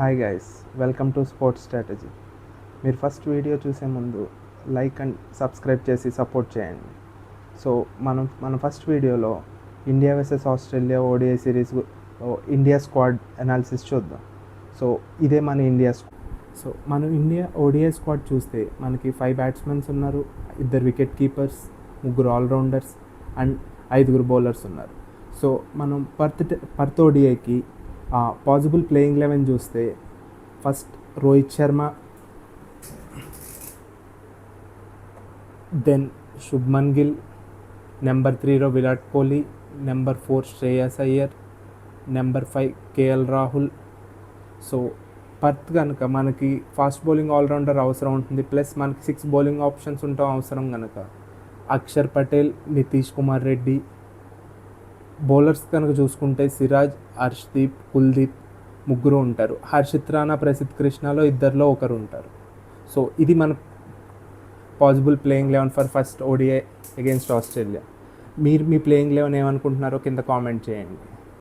Hi guys, welcome to sports strategy. మీరు first video చూసే ముందు లైక్ అండ్ సబ్స్క్రైబ్ చేసి సపోర్ట్ చేయండి. సో మన ఫస్ట్ వీడియోలో India versus Australia ODI series India squad analysis చూద్దాం. సో ఇదే మన ఇండియా సో మనం ఇండియా ఓడిఐ స్క్వాడ్ చూస్తే మనకి 5 బ్యాట్స్మెన్స్ ఉన్నారు, 2 wicket keepers, 3 all rounders and 5 bowlers ఉన్నారు. సో మనం పర్త్ ఓడిఐకి పాసిబుల్ ప్లేయింగ్ 11 చూస్తే first Rohit Sharma, then Shubman Gill, number 3లో Virat Kohli, number 4 Shreyas Iyer, number 5 KL Rahul. So Perth కనుక మనకి ఫాస్ట్ బౌలింగ్ ఆల్రౌండర్ అవసరం ఉంటుంది, ప్లస్ మనకి 6 బౌలింగ్ ఆప్షన్స్ ఉండటం అవసరం కనుక అక్షర్ పటేల్, నితీష్ కుమార్ రెడ్డి. బౌలర్స్ కనుక చూసుకుంటే సిరాజ్, హర్ష్దీప్, కుల్దీప్ 3 ఉంటారు. హర్షిత్ రాణా, ప్రసిద్ధ్ కృష్ణలో 2లో ఒకరు ఉంటారు. సో ఇది మన possible playing 11 for first ODI against Australia. మీరు మీ ప్లేయింగ్ 11 ఏమనుకుంటున్నారో కింద కామెంట్ చేయండి.